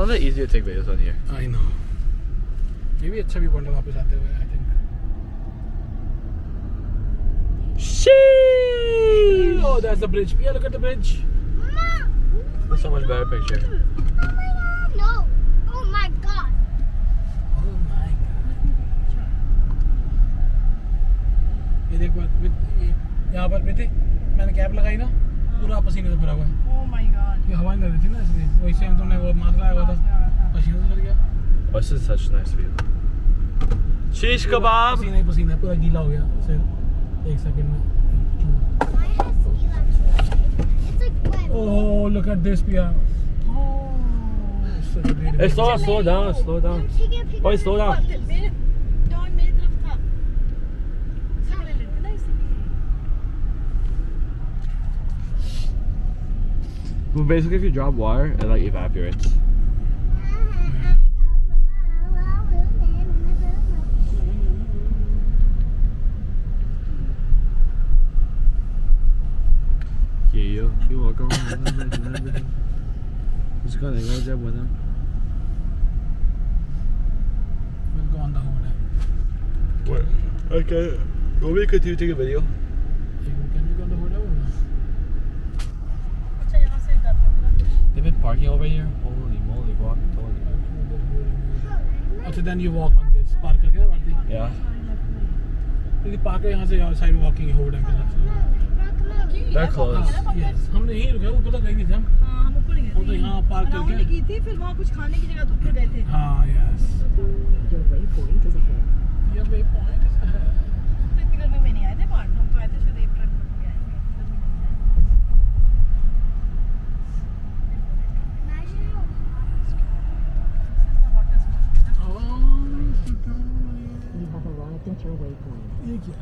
not that easy to take videos on here. I know. Maybe अच्छा भी पढ़ना वापस आते हुए, I think. Sheesh! Oh, that's the bridge. Yeah, look at the bridge. That's so much better picture. No. Oh my god. Oh my god. ये देख बात यहाँ पर भी थी मैंने कैप लगाई ना पूरा पसीने से भरा हुआ है Oh my god. ये हवा नहीं लग रही थी ना इसलिए वैसे हम तुमने वो मास्क लगाया हुआ था पसीने से भर गया Oh, this is such a nice view. Sheesh kebab! पसीना ही पसीना पूरा गीला हो गया सिर एक सेकंड में Mine has electricity. It's like wet. Oh, look at this, Pia. Oh. Such a beautiful. Hey, slow down, slow down. I'm taking a picture. Boy, slow down. मेरे डॉन मेरी तरफ था सामने लेते ना इसलिए Well, basically, if you drop water, it like evaporates. Yeah, you walk around and everything. Just gonna go there with them. We'll go on the Hoover Dam. What? Okay. Want me to continue taking a video? Can we go on the Hoover Dam or not? अच्छा यहाँ से जाते हैं ना They've been parking over here. Holy moly, walk totally. अच्छा, then you walk on this. Park करके ना बढ़ती. Yeah. यदि पार्क है यहाँ से साइड में वॉकिंग है Hoover Dam के साथ. They're closed. Yes. हमने यहीं रुके ऊपर तक गए नहीं थे हम. हाँ हम ऊपर गए हम तो यहाँ पार्क राउंड करके. की थी फिर वहाँ कुछ खाने की जगह तो ऊपर गए थे हाँ, yes. Your waypoint is ahead. Your waypoint is ahead. तो इतनी गर्मी में नहीं आए थे पहाड़ हम तो आए थे शायद अप्रैल में आए थे गर्मी में Oh, You have arrived at your waypoint. ये क्या?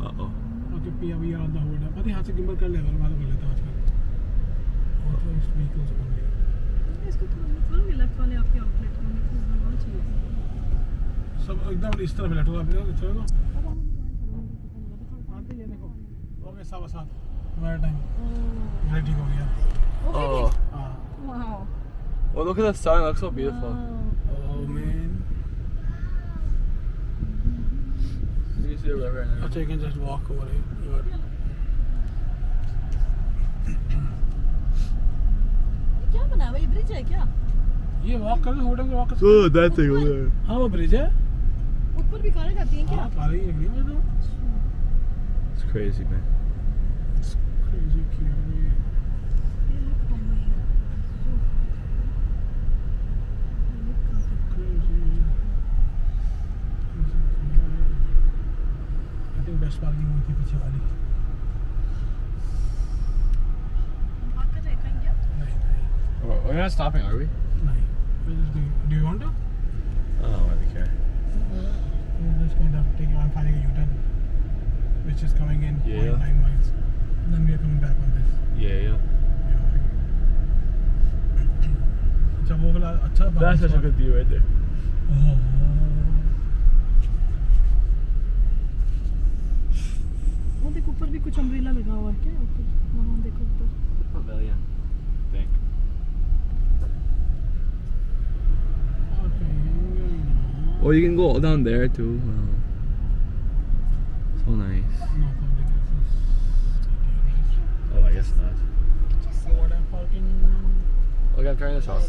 Uh-oh. Okay, Pia, we are on the Hoover Dam. पता है यहाँ से गिम्बल कर लेगा, मैं तो कर लेता हूँ आजकल. Authorized vehicles only. इसको थोड़ा करोगे लेफ्ट वाले आपके आउटलेट को मेरे को होना चाहिए सब एकदम इस तरफ लेटो आप लोग चलो. आते ये देखो. हो गए 7:15. हमारा टाइम. रेडी हो गया. Oh. हाँ. Wow Well, look at the sun. It looks so beautiful. Oh man. You can see the river and अच्छा, you can just walk over it. क्या बना हुआ ये ब्रिज है क्या ये वॉक करके Hoover Dam के वॉक कर. Oh, that thing over there. हाँ, वो ब्रिज है. ऊपर भी कारें जाती हैं क्या हाँ, काली लग रही है मुझे तो. It's crazy, man. It's crazy cute. I think best parking हुई थी पीछे वाली. नहीं. We're not stopping, are we? नहीं. We're just do you want to? I don't really care. We're just kind of taking. I'm finding a U-turn, which is coming in Yeah. 0.9 miles. Then we are coming back on this. Yeah. अच्छा, वो वाला अच्छा. That's such a good view right there. Oh. वो देखो ऊपर भी कुछ umbrella लगा हुआ है क्या ऊपर वहाँ देखो ऊपर Pavilion. Think. Oh, you can go down there too. Wow. So nice. No public access. Oh, I guess not. Hoover Dam parking. Look, I'm trying this out.